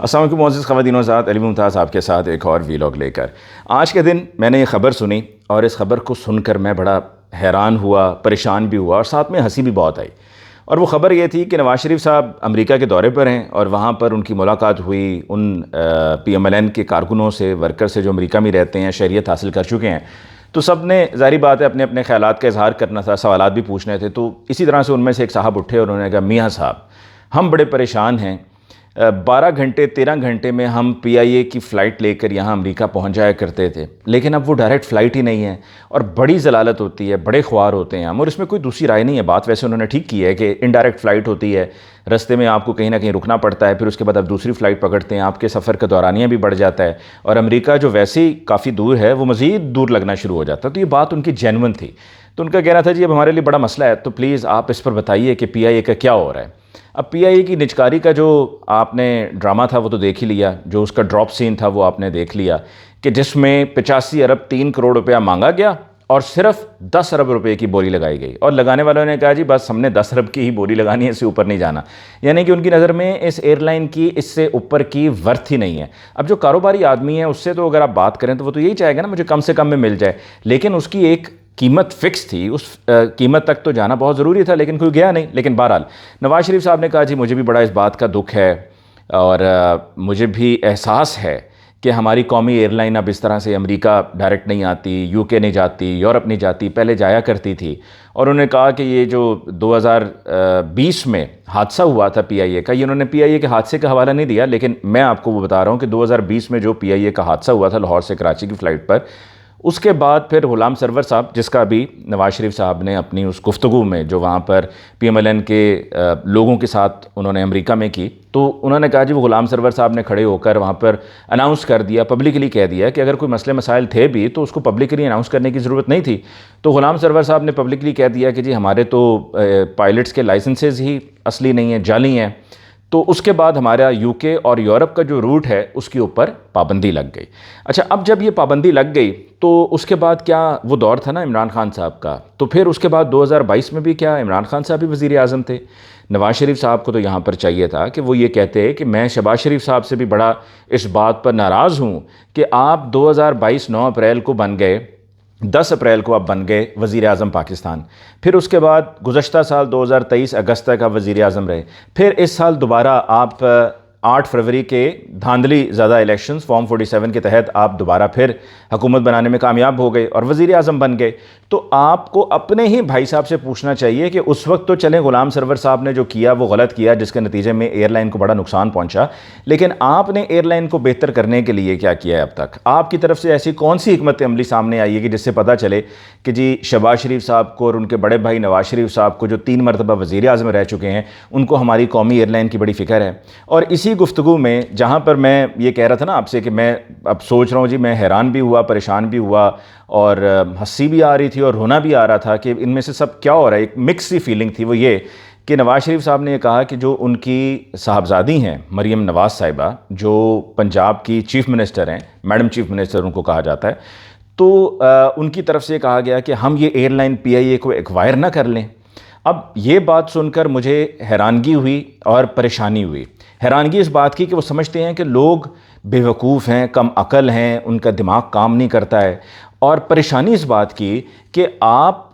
अस्सलाम वालेकुम मोअज़्ज़िज़ ख़वातीन व हज़रात, अली मुमताज़ आपके साथ एक और वीलॉग लेकर। आज के दिन मैंने ये ख़बर सुनी और इस ख़बर को सुनकर मैं बड़ा हैरान हुआ, परेशान भी हुआ और साथ में हंसी भी बहुत आई। और वो ख़बर ये थी कि नवाज़ शरीफ साहब अमेरिका के दौरे पर हैं और वहाँ पर उनकी मुलाकात हुई उन PMLN के कारकुनों से, वर्कर से जो अमेरिका में रहते हैं, शहरियत हासिल कर चुके हैं। तो सब ने ज़ाहिर बात है अपने अपने ख़यालात का इज़हार करना था, सवालात भी पूछने थे। तो इसी तरह से उनमें से एक साहब उठे और उन्होंने कहा, मियाँ साहब हम बड़े परेशान हैं, 12 घंटे 13 घंटे में हम PIA की फ़्लाइट लेकर यहाँ अमेरिका पहुँच जाया करते थे, लेकिन अब वो डायरेक्ट फ़्लाइट ही नहीं है और बड़ी ज़लालत होती है, बड़े ख्वार होते हैं हम। और इसमें कोई दूसरी राय नहीं है। बात वैसे उन्होंने ठीक की है कि इनडायरेक्ट फ़्लाइट होती है, रास्ते में आपको कहीं ना कहीं रुकना पड़ता है, फिर उसके बाद आप दूसरी फ़्लाइट पकड़ते हैं, आपके सफ़र का दौरानिया भी बढ़ जाता है और अमेरिका जो वैसे ही काफ़ी दूर है वो मज़ीद दूर लगना शुरू हो जाता है। तो ये बात उनकी जेन्युइन थी। तो उनका कहना था, जी अब हमारे लिए बड़ा मसला है, तो प्लीज़ आप इस पर बताइए कि PIA का क्या हो रहा है। अब PIA की निजकारी का जो आपने ड्रामा था वो तो देख ही लिया, जो उसका ड्रॉप सीन था वो आपने देख लिया कि जिसमें 85 अरब 3 करोड़ रुपया मांगा गया और सिर्फ 10 अरब रुपए की बोली लगाई गई और लगाने वालों ने कहा, जी बस हमने 10 अरब की ही बोली लगानी है, इससे ऊपर नहीं जाना। यानी कि उनकी नज़र में इस एयरलाइन की इससे ऊपर की वर्थ ही नहीं है। अब जो कारोबारी आदमी है उससे तो अगर आप बात करें तो वो तो यही चाहेगा ना मुझे कम से कम में मिल जाए, लेकिन उसकी एक कीमत फ़िक्स थी, उस कीमत तक तो जाना बहुत ज़रूरी था, लेकिन कोई गया नहीं। लेकिन बहरहाल नवाज़ शरीफ साहब ने कहा, जी मुझे भी बड़ा इस बात का दुख है और मुझे भी एहसास है कि हमारी कौमी एयरलाइन अब इस तरह से अमेरिका डायरेक्ट नहीं आती, UK नहीं जाती, यूरोप नहीं जाती, पहले जाया करती थी। और उन्होंने कहा कि ये जो 2020 में हादसा हुआ था PIA का, ये उन्होंने PIA के हादसे का हवाला नहीं दिया, लेकिन मैं आपको वो बता रहा हूँ कि 2020 में जो PIA का हादसा हुआ था लाहौर से कराची की फ़्लाइट पर, उसके बाद फिर ग़ुलाम सरवर साहब, जिसका भी नवाज़ शरीफ साहब ने अपनी उस गुफ्तगू में जो वहाँ पर PMLN के लोगों के साथ उन्होंने अमेरिका में की, तो उन्होंने कहा, जी वो ग़ुलाम सरवर साहब ने खड़े होकर वहाँ पर अनाउंस कर दिया, पब्लिकली कह दिया कि अगर कोई मसले मसाइल थे भी तो उसको पब्लिकली अनाउंस करने की ज़रूरत नहीं थी। तो ग़ुलाम सरवर साहब ने पब्लिकली कह दिया कि जी हमारे तो पायलट्स के लाइसेंसेज ही असली नहीं हैं, जाली हैं। तो उसके बाद हमारा UK और यूरोप का जो रूट है उसके ऊपर पाबंदी लग गई। अच्छा, अब जब ये पाबंदी लग गई तो उसके बाद क्या वो दौर था ना इमरान खान साहब का, तो फिर उसके बाद 2022 में भी क्या इमरान खान साहब भी वज़ीर आज़म थे। नवाज़ शरीफ साहब को तो यहाँ पर चाहिए था कि वो ये कहते कि मैं शहबाज शरीफ साहब से भी बड़ा इस बात पर नाराज़ हूँ कि आप 2022 9 अप्रैल को बन गए, 10 अप्रैल को आप बन गए वज़ीर आज़म पाकिस्तान, फिर उसके बाद गुज़श्ता साल 2023 अगस्त तक आप वज़ीर आज़म रहे, फिर इस साल दोबारा आप 8 फरवरी के धांधली ज़्यादा इलेक्शंस फॉर्म 47 के तहत आप दोबारा फिर हुकूमत बनाने में कामयाब हो गए और वज़ीर आज़म बन गए। तो आपको अपने ही भाई साहब से पूछना चाहिए कि उस वक्त तो चलें ग़ुलाम सरवर साहब ने जो किया वो गलत किया, जिसके नतीजे में एयरलाइन को बड़ा नुकसान पहुंचा, लेकिन आपने एयरलाइन को बेहतर करने के लिए क्या किया है अब तक? आपकी तरफ से ऐसी कौन सी हिकमत अमली सामने आई है कि जिससे पता चले कि जी शहबाज शरीफ साहब को और उनके बड़े भाई नवाज़ शरीफ साहब को, जो 3 मरतबा वज़ीर आज़म रह चुके हैं, उनको हमारी कौमी एयरलाइन की बड़ी फ़िक्र है। और इसी गुफ्तगू में जहाँ पर मैं ये कह रहा था ना आपसे कि मैं अब सोच रहा हूँ, जी मैं हैरान भी हुआ, परेशान भी हुआ और हंसी भी आ रही थी और रोना भी आ रहा था कि इनमें से सब क्या हो रहा है। एक मिक्स सी फीलिंग थी। वो ये कि नवाज़ शरीफ साहब ने ये कहा कि जो उनकी साहबजादी हैं मरीम नवाज़ साहिबा, जो पंजाब की चीफ़ मिनिस्टर हैं, मैडम चीफ़ मिनिस्टर उनको कहा जाता है, तो उनकी तरफ से कहा गया कि हम ये एयरलाइन PIA को एक्वायर ना कर लें। अब ये बात सुनकर मुझे हैरानगी हुई और परेशानी हुई। हैरानगी इस बात की कि वो समझते हैं कि लोग बेवकूफ़ हैं, कम अकल हैं, उनका दिमाग काम नहीं करता है, और परेशानी इस बात की कि आप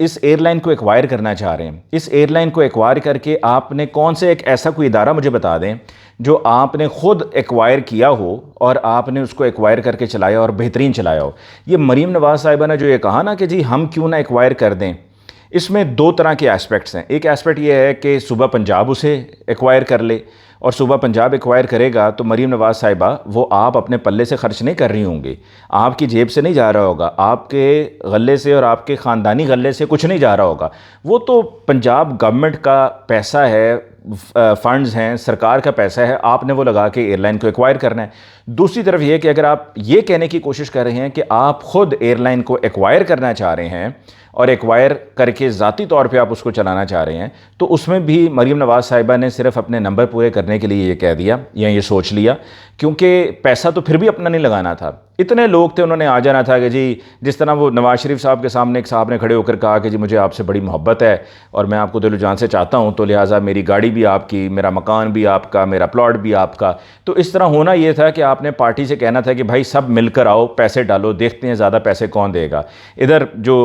इस एयरलाइन को एक्वायर करना चाह रहे हैं। इस एयरलाइन को एक्वायर करके आपने कौन से एक ऐसा कोई इदारा मुझे बता दें जो आपने ख़ुद एक्वायर किया हो और आपने उसको एक्वायर करके चलाया और बेहतरीन चलाया हो। ये मरीम नवाज़ साहिबा ने जो ये कहा ना कि जी हम क्यों ना एक्वायर कर दें, इसमें 2 तरह के एस्पेक्ट्स हैं। एक एस्पेक्ट ये है कि सूबा पंजाब उसे एक्वायर कर ले, और सूबा पंजाब एक्वायर करेगा तो मरीम नवाज़ साहिबा वो आप अपने पल्ले से खर्च नहीं कर रही होंगी, आपकी जेब से नहीं जा रहा होगा, आपके गले से और आपके ख़ानदानी गले से कुछ नहीं जा रहा होगा। वो तो पंजाब गवर्नमेंट का पैसा है, फ़ंड्स हैं, सरकार का पैसा है, आपने वो लगा के एयरलाइन को एक्वायर करना है। दूसरी तरफ ये कि अगर आप ये कहने की कोशिश कर रहे हैं कि आप ख़ुद एयरलाइन को एक्वायर करना चाह रहे हैं और एक्वायर करके ज़ाती तौर पे आप उसको चलाना चाह रहे हैं, तो उसमें भी मरीम नवाज़ साहिबा ने सिर्फ अपने नंबर पूरे करने के लिए ये कह दिया या ये सोच लिया, क्योंकि पैसा तो फिर भी अपना नहीं लगाना था। इतने लोग थे, उन्होंने आ जाना था कि जी, जिस तरह वो नवाज शरीफ साहब के सामने एक साहब ने खड़े होकर कहा कि जी मुझे आपसे बड़ी मोहब्बत है और मैं आपको दिल जान से चाहता हूँ, तो लिहाजा मेरी गाड़ी भी आपकी, मेरा मकान भी आपका, मेरा प्लॉट भी आपका। तो इस तरह होना ये था कि आपने पार्टी से कहना था कि भाई सब मिलकर आओ, पैसे डालो, देखते हैं ज़्यादा पैसे कौन देगा। इधर जो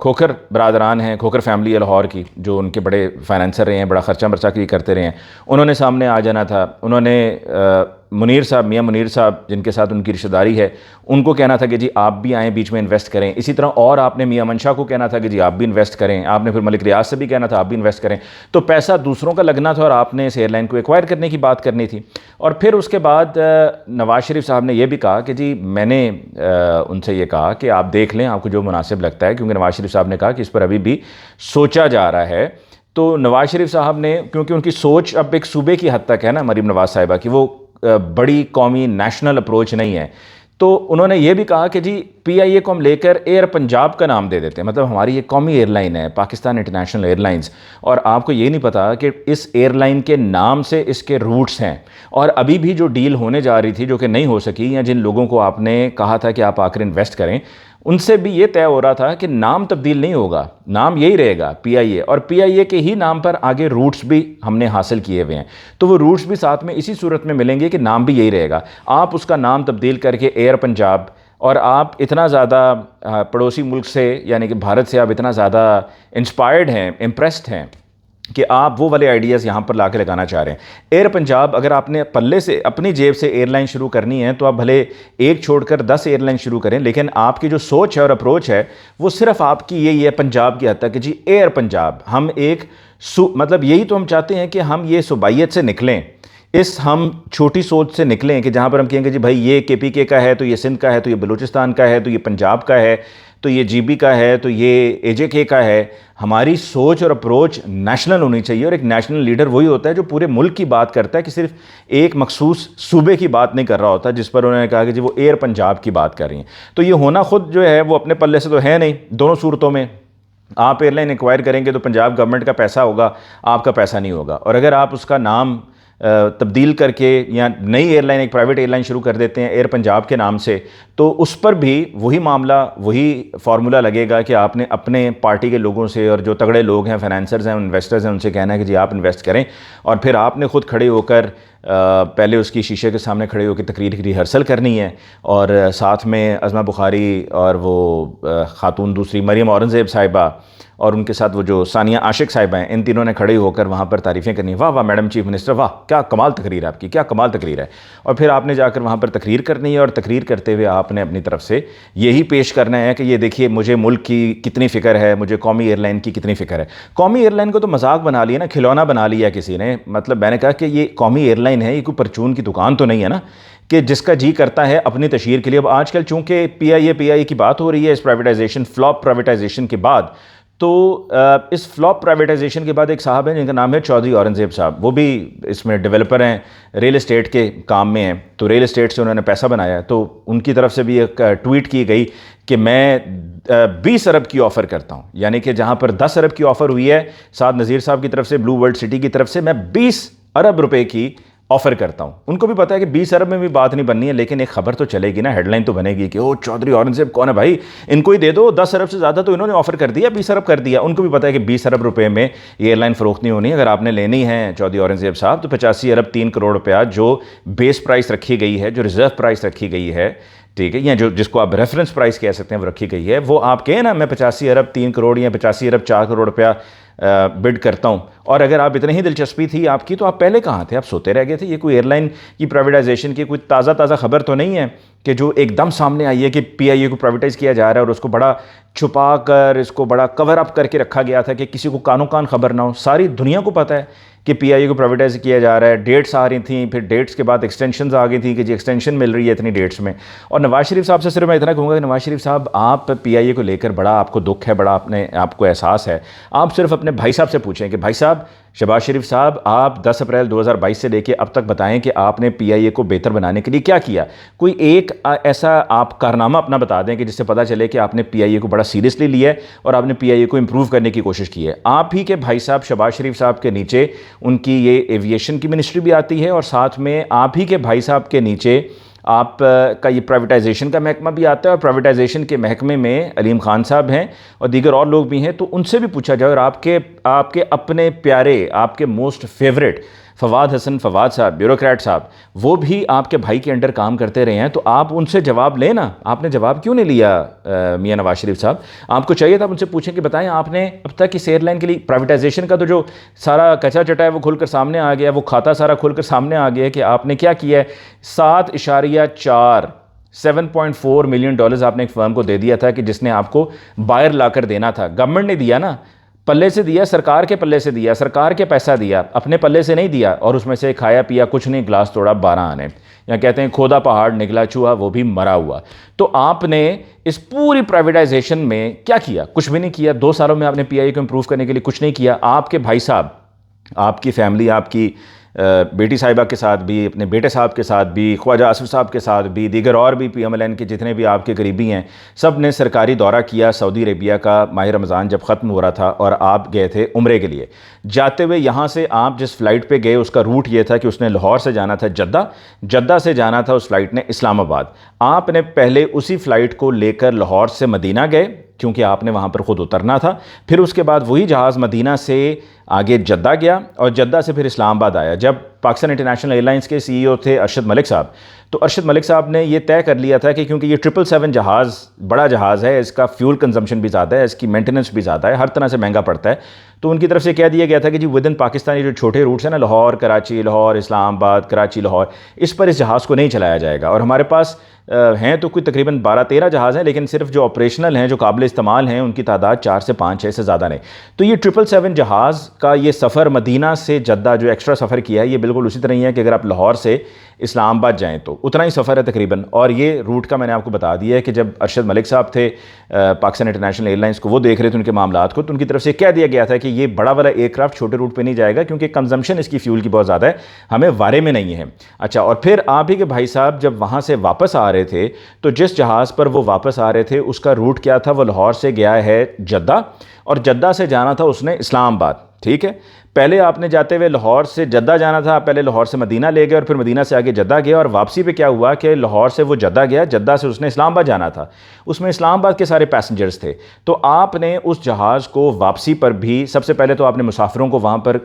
खोखर बरादरान हैं, खोखर फैमिली है लाहौर की, जो उनके बड़े फाइनेंसर रहे हैं, बड़ा खर्चा मर्चा भी करते रहे हैं, उन्होंने सामने आ जाना था। उन्होंने मुनीर साहब, मियाँ मुनीर साहब जिनके साथ उनकी रिश्तेदारी है, उनको कहना था कि जी आप भी आएँ, बीच में इन्वेस्ट करें। इसी तरह और आपने मियाँ मंशा को कहना था कि जी आप भी इन्वेस्ट करें। आपने फिर मलिक रियाज से भी कहना था आप भी इन्वेस्ट करें। तो पैसा दूसरों का लगना था और आपने इस एयरलाइन को एक्वायर करने की बात करनी थी। और फिर उसके बाद नवाज शरीफ साहब ने यह भी कहा कि जी मैंने उनसे ये कहा कि आप देख लें, आपको जो मुनासिब लगता है, क्योंकि नवाज शरीफ साहब ने कहा कि इस पर अभी भी सोचा जा रहा है। तो नवाज शरीफ साहब ने, क्योंकि उनकी सोच अब एक सूबे की हद तक है ना, मरीम नवाज साहिबा की, वो बड़ी कौमी नेशनल अप्रोच नहीं है, तो उन्होंने ये भी कहा कि जी PIA को हम लेकर एयर पंजाब का नाम दे देते हैं, मतलब हमारी ये कौमी एयरलाइन है, पाकिस्तान इंटरनेशनल एयरलाइंस, और आपको ये नहीं पता कि इस एयरलाइन के नाम से इसके रूट्स हैं। और अभी भी जो डील होने जा रही थी, जो कि नहीं हो सकी, या जिन लोगों को आपने कहा था कि आप आकर इन्वेस्ट करें, उनसे भी ये तय हो रहा था कि नाम तब्दील नहीं होगा, नाम यही रहेगा PIA, और PIA के ही नाम पर आगे रूट्स भी हमने हासिल किए हुए हैं। तो वो रूट्स भी साथ में इसी सूरत में मिलेंगे कि नाम भी यही रहेगा। आप उसका नाम तब्दील करके एयर पंजाब, और आप इतना ज़्यादा पड़ोसी मुल्क से, यानी कि भारत से आप इतना ज़्यादा इंस्पायर्ड हैं, इम्प्रेस्ड हैं कि आप वो वाले आइडियाज़ यहाँ पर ला के लगाना चाह रहे हैं। एयर पंजाब, अगर आपने पल्ले से, अपनी जेब से एयरलाइन शुरू करनी है, तो आप भले एक छोड़कर 10 एयरलाइन शुरू करें, लेकिन आपकी जो सोच है और अप्रोच है वो सिर्फ आपकी यही है पंजाब की हद तक कि जी एयर पंजाब, हम एक मतलब यही तो हम चाहते हैं कि हम ये सूबाइयत से निकलें, इस हम छोटी सोच से निकलें कि जहाँ पर हम कहेंगे जी भाई ये KPK का है, तो ये सिंध का है, तो ये बलूचिस्तान का है, तो ये पंजाब का है, तो ये GB का है, तो ये AJK का है। हमारी सोच और अप्रोच नेशनल होनी चाहिए, और एक नेशनल लीडर वही होता है जो पूरे मुल्क की बात करता है, कि सिर्फ एक मखसूस सूबे की बात नहीं कर रहा होता, जिस पर उन्होंने कहा कि जी वो एयर पंजाब की बात कर रही हैं। तो ये होना खुद जो है वो अपने पल्ले से तो है नहीं। दोनों सूरतों में आप एयरलाइन एक्वायर करेंगे तो पंजाब गवर्नमेंट का पैसा होगा, आपका पैसा नहीं होगा। और अगर आप उसका नाम तब्दील करके या नई एयरलाइन, एक प्राइवेट एयरलाइन शुरू कर देते हैं एयर पंजाब के नाम से, तो उस पर भी वही मामला, वही फार्मूला लगेगा कि आपने अपने पार्टी के लोगों से, और जो तगड़े लोग हैं, फाइनेंसर्स हैं, इन्वेस्टर्स हैं, उनसे कहना है कि जी आप इन्वेस्ट करें, और फिर आपने खुद खड़े होकर पहले उसकी शीशे के सामने खड़े होकर तकरीर की रिहर्सल करनी है, और साथ में अज़मा बुखारी और वो खातून दूसरी मरियम औरंगज़ेब साहिबा, और उनके साथ वो जो सानिया आशिक साहिबा हैं, इन तीनों ने खड़े होकर वहाँ पर तारीफ़ें करनी, वाह वाह मैडम चीफ मिनिस्टर, वाह क्या कमाल तकरीर है आपकी, क्या कमाल तकरीर है। और फिर आपने जाकर वहाँ पर तकरीर करनी है, और तकरीर करते हुए आपने अपनी तरफ से यही पेश करना है कि ये देखिए मुझे मुल्क की कितनी फ़िक्र है, मुझे कौमी एयरलाइन की कितनी फ़िक्र है। कौमी एयरलाइन को तो मजाक बना लिया ना, खिलौना बना लिया किसी ने। मतलब मैंने कहा कि ये कौमी एयरलाइन है, ये कोई परचून की दुकान तो नहीं है ना कि जिसका जी करता है अपनी तशहीर के लिए। अब आजकल चूँकि PIA की बात हो रही है, इस प्राइवेटाइजेशन, फ्लॉप प्राइवेटाइजेशन के बाद, तो इस फ्लॉप प्राइवेटाइजेशन के बाद एक साहब हैं जिनका नाम है चौधरी औरंगज़ेब साहब, वो भी इसमें डेवलपर हैं, रियल एस्टेट के काम में हैं, तो रियल एस्टेट से उन्होंने पैसा बनाया। तो उनकी तरफ से भी एक ट्वीट की गई कि मैं 20 अरब की ऑफ़र करता हूँ, यानी कि जहाँ पर 10 अरब की ऑफ़र हुई है साद नज़ीर साहब की तरफ से, ब्लू वर्ल्ड सिटी की तरफ से, मैं 20 अरब रुपए की ऑफ़र करता हूँ। उनको भी पता है कि 20 अरब में भी बात नहीं बननी है, लेकिन एक खबर तो चलेगी ना, हेडलाइन तो बनेगी कि ओ चौधरी औरंगज़ेब कौन है भाई, इनको ही दे दो, 10 अरब से ज़्यादा तो इन्होंने ऑफ़र कर दिया, 20 अरब कर दिया। उनको भी पता है कि 20 अरब रुपए में ये एयरलाइन फ़रोख्त नहीं होनी। अगर आपने लेनी है चौधरी औरंगज़ेब साहब, तो 85 अरब 3 करोड़ रुपया जो बेस प्राइस रखी गई है, जो रिज़र्व प्राइस रखी गई है, ठीक है, या जो जिसको आप रेफरेंस प्राइस कह सकते हैं, वो रखी गई है, वो आप कहें ना मैं 85 अरब 3 करोड़ या 85 अरब 4 करोड़ रुपया बिड करता हूँ। और अगर आप इतनी ही दिलचस्पी थी आपकी, तो आप पहले कहाँ थे, आप सोते रह गए थे। ये कोई एयरलाइन की प्राइवेटाइजेशन की कोई ताज़ा खबर तो नहीं है कि जो एकदम सामने आई है कि PIA को प्राइवेटाइज़ किया जा रहा है, और उसको बड़ा छुपा कर, इसको बड़ा कवर अप करके रखा गया था कि किसी को कानो कान खबर ना हो। सारी दुनिया को पता है कि PIA को प्राइवेटाइज किया जा रहा है। डेट्स आ रही थी, फिर डेट्स के बाद एक्सटेंशन आ गई थी कि जी एक्सटेंशन मिल रही है इतनी डेट्स में। और नवाज शरीफ साहब से सिर्फ मैं इतना कहूँगा कि नवाज शरीफ साहब, आप PIA को लेकर बड़ा आपको दुख है, बड़ा अपने आपको एहसास है। आप सिर्फ अपने भाई साहब से पूछें कि भाई साहब, शहबाज शरीफ साहब, आप 10 अप्रैल 2022 से लेकर अब तक बताएं कि आपने PIA को बेहतर बनाने के लिए क्या किया। कोई एक ऐसा आप कारनामा अपना बता दें कि जिससे पता चले कि आपने PIA को बड़ा सीरियसली लिया है और आपने PIA को इम्प्रूव करने की कोशिश की है। आप ही के भाई साहब शहबाज शरीफ साहब के नीचे उनकी ये एविएशन की मिनिस्ट्री भी आती है, और साथ में आप ही के भाई साहब के नीचे आप का ये प्राइवेटाइजेशन का महकमा भी आता है और प्राइवेटाइजेशन के महकमे में अलीम खान साहब हैं और दीगर और लोग भी हैं, तो उनसे भी पूछा जाए और आपके अपने प्यारे, आपके मोस्ट फेवरेट फवाद हसन फवाद साहब, ब्यूरोक्रेट साहब, वो भी आपके भाई के अंडर काम करते रहे हैं, तो आप उनसे जवाब लें ना। आपने जवाब क्यों नहीं लिया मियां नवाज शरीफ साहब? आपको चाहिए था उनसे पूछें कि बताएं आपने अब तक इस एयरलाइन के लिए प्राइवेटाइजेशन का तो जो सारा कच्चा चटा है वो खुलकर सामने आ गया, वो खाता सारा खुलकर सामने आ गया कि आपने क्या किया है। 7.4 मिलियन डॉलर्स आपने एक फर्म को दे दिया था कि जिसने आपको बायर लाकर देना था। गवर्नमेंट ने दिया ना, पल्ले से दिया, सरकार के पल्ले से दिया, सरकार के पैसा दिया, अपने पल्ले से नहीं दिया, और उसमें से खाया पिया कुछ नहीं, गिलास तोड़ा 12 आने, या कहते हैं खोदा पहाड़ निकला चूहा वो भी मरा हुआ। तो आपने इस पूरी प्राइवेटाइजेशन में क्या किया? कुछ भी नहीं किया। 2 सालों में आपने पीआईए को इंप्रूव करने के लिए कुछ नहीं किया। आपके भाई साहब, आपकी फैमिली, आपकी बेटी साहिबा के साथ भी, अपने बेटे साहब के साथ भी, ख्वाजा आसिफ साहब के साथ भी, दीगर और भी PMLN के जितने भी आपके करीबी हैं, सब ने सरकारी दौरा किया सऊदी अरेबिया का। माह रमज़ान जब ख़त्म हो रहा था और आप गए थे उम्रे के लिए। जाते हुए यहाँ से आप जिस फ़्लाइट पे गए उसका रूट ये था कि उसने लाहौर से जाना था जद्दा, जद्दा से जाना था उस फ़्लाइट ने इस्लामाबाद। आपने पहले उसी फ़्लाइट को लेकर लाहौर से मदीना गए क्योंकि आपने वहाँ पर ख़ुद उतरना था। फिर उसके बाद वही जहाज़ मदीना से आगे जद्दा गया और जद्दा से फिर इस्लामाबाद आया। जब पाकिस्तान इंटरनेशनल एयरलाइंस के CEO थे अरशद मलिक साहब, तो अरशद मलिक साहब ने ये तय कर लिया था कि क्योंकि ये 777 जहाज़ बड़ा जहाज़ है, इसका फ्यूल कंजम्पशन भी ज़्यादा है, इसकी मेंटेनेंस भी ज़्यादा है, हर तरह से महंगा पड़ता है, तो उनकी तरफ से कह दिया गया था कि जी विद इन पाकिस्तान जो छोटे रूट्स हैं ना, लाहौर कराची, लाहौर इस्लामाबाद, कराची लाहौर, इस पर इस जहाज़ को नहीं चलाया जाएगा। और हमारे पास हैं तो कोई तकरीबन 12-13 जहाज़ हैं, लेकिन सिर्फ जो ऑपरेशनल हैं, जो काबिल इस्तेमाल हैं, उनकी तादाद 4 से 5 है, इससे ज़्यादा नहीं। तो ये 777 जहाज़ का ये सफ़र मदीना से जद्दा जो एक्स्ट्रा सफ़र किया है, ये बिल्कुल उसी तरह ही है कि अगर आप लाहौर से इस्लामाबाद जाएँ तो उतना ही सफ़र है तकरीबन। और ये रूट का मैंने आपको बता दिया है कि जब अरशद मलिक साहब थे पाकिस्तान इंटरनेशनल एयरलाइंस को, वो देख रहे थे उनके मामलात को, तो उनकी तरफ से कह दिया गया था कि ये बड़ा वाला एयरक्राफ्ट छोटे रूट पे नहीं जाएगा क्योंकि कंजम्पशन इसकी फ्यूल की बहुत ज़्यादा है, हमें वारे में नहीं है। अच्छा, और फिर आप ही के भाई साहब जब वहाँ से वापस आ रहे थे, तो जिस जहाज़ पर वो वापस आ रहे थे उसका रूट क्या था? वो लाहौर से गया है जद्दा, और जद्दा से जाना था उसने इस्लामाबाद। ठीक है, पहले आपने जाते हुए लाहौर से जद्दा जाना था, पहले लाहौर से मदीना ले गए और फिर मदीना से आगे जद्दा गया, और वापसी पे क्या हुआ कि लाहौर से वो जद्दा गया, जद्दा से उसने इस्लामाबाद जाना था, उसमें इस्लामाबाद के सारे पैसेंजर्स थे। तो आपने उस जहाज़ को वापसी पर भी सबसे पहले तो आपने मुसाफिरों को वहाँ पर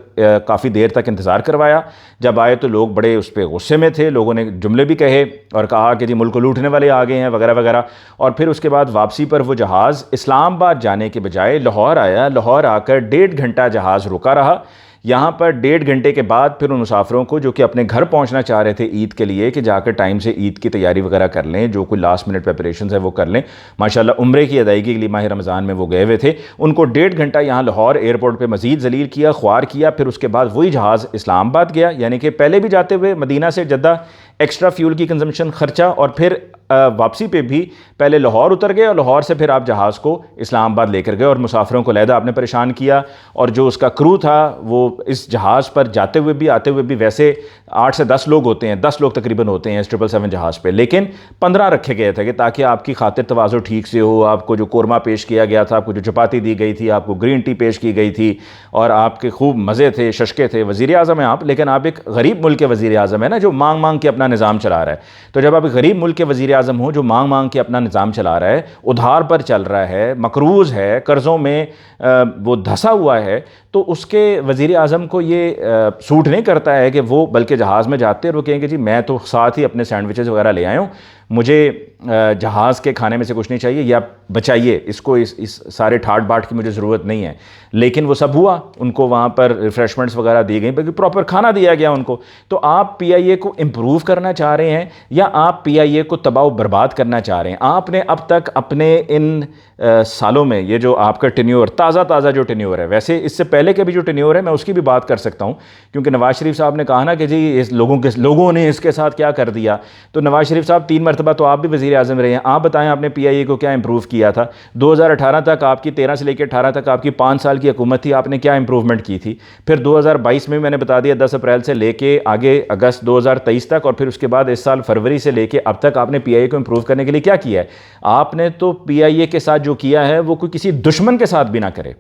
काफ़ी देर तक इंतज़ार करवाया। जब आए तो लोग बड़े उस पर गुस्से में थे, लोगों ने जुमले भी कहे और कहा कि जी मुल्क को लूटने वाले आ गए हैं वगैरह वगैरह। और फिर उसके बाद वापसी पर वो जहाज़ इस्लामाबाद जाने के बजाय लाहौर आया, लाहौर आकर 1.5 घंटा जहाज़ रुका रहा। यहाँ पर 1.5 घंटे के बाद फिर उन मुसाफिरों को जो कि अपने घर पहुँचना चाह रहे थे ईद के लिए, कि जाकर टाइम से ईद की तैयारी वगैरह कर लें, जो कोई लास्ट मिनट प्रिपरेशन है वो कर लें, माशाल्लाह उम्रे की अदायगी के लिए माह रमज़ान में वो गए हुए थे, उनको 1.5 घंटा यहाँ लाहौर एयरपोर्ट पर मज़ीद जलील किया, ख्वार किया। फिर उसके बाद वही जहाज़ इस्लामाबाद गया, यानी कि पहले भी जाते हुए मदीना से जद्दा एक्स्ट्रा फ्यूल की कंजम्पशन खर्चा, और फिर वापसी पे भी पहले लाहौर उतर गए और लाहौर से फिर आप जहाज़ को इस्लामाबाद लेकर गए और मुसाफिरों को लहदा आपने परेशान किया। और जो उसका क्रू था वो इस जहाज़ पर जाते हुए भी आते हुए भी, वैसे 8 से 10 लोग होते हैं, 10 लोग तकरीबन होते हैं इस 777 जहाज़ पे, लेकिन 15 रखे गए थे कि ताकि आपकी खातिर तवाज़ो ठीक से हो। आपको जो कोरमा पेश किया गया था, आपको जो चपाती दी गई थी, आपको ग्रीन टी पेश की गई थी, और आपके खूब मज़े थे, शशके थे। वज़ीर आज़म हैं आप, लेकिन आप एक गरीब मुल्क के वज़ीर आज़म है ना, जो मांग मांग के अपना निज़ाम चला रहा है। तो जब आप एक गरीब मुल्क के वज़ीर आज़म हो जो मांग मांग के अपना निज़ाम चला रहा है, उधार पर चल रहा है, मकरूज़ है, कर्ज़ों में वो धंसा हुआ है, तो उसके वज़ीर आज़म को ये सूट नहीं करता है कि वो बल्कि जहाज़ में जाते हैं और वो कहेंगे जी मैं तो साथ ही अपने सैंडविचेस वगैरह ले आया हूँ, मुझे जहाज़ के खाने में से कुछ नहीं चाहिए, या बचाइए इसको, इस सारे ठाट बाट की मुझे ज़रूरत नहीं है। लेकिन वो सब हुआ, उनको वहाँ पर रिफ़्रेशमेंट्स वगैरह दी गई, बल्कि प्रॉपर खाना दिया गया उनको। तो आप PIA को इम्प्रूव करना चाह रहे हैं या आप PIA को तबाह बर्बाद करना चाह रहे हैं? आपने अब तक अपने इन सालों में, ये जो आपका टेन्योर, ताज़ा जो टेन्योर है, वैसे इससे पहले के भी जो टेन्योर है मैं उसकी भी बात कर सकता हूँ, क्योंकि नवाज़ शरीफ साहब ने कहा ना कि जी इस लोगों ने इसके साथ क्या कर दिया। तो नवाज़ शरीफ साहब 3 मरतबा तो आप भी वज़ीर आज़म रहे हैं, आप बताएं आपने PIA को क्या इंप्रूव किया था? 2018 तक आपकी, 13 से लेकर 18 तक आपकी 5 साल की हुकूमत थी, आपने क्या इंप्रूवमेंट की थी? फिर 2022 में मैंने बता दिया 10 अप्रैल से लेके आगे अगस्त 2023 तक, और फिर उसके बाद इस साल फरवरी से लेके अब तक आपने PIA को इंप्रूव करने के लिए क्या किया है? आपने तो PIA के साथ जो किया है वो कोई किसी दुश्मन के साथ भी ना करे।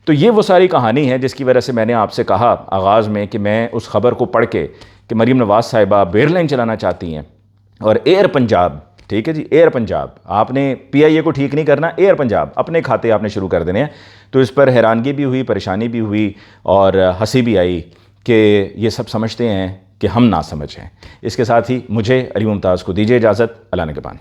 तो ये वो सारी कहानी है जिसकी वजह से मैंने आपसे कहा आगाज़ में कि मैं उस खबर को पढ़ के कि मरीम नवाज़ साहिबा एयरलाइन चलाना चाहती हैं, और एयर पंजाब, ठीक है जी, एयर पंजाब, आपने पीआईए को ठीक नहीं करना, एयर पंजाब अपने खाते आपने शुरू कर देने हैं। तो इस पर हैरानगी भी हुई, परेशानी भी हुई और हंसी भी आई कि ये सब समझते हैं कि हम ना समझ हैं। इसके साथ ही मुझे अली मुमताज़ को दीजिए इजाज़त। अल्लाह ने के पान।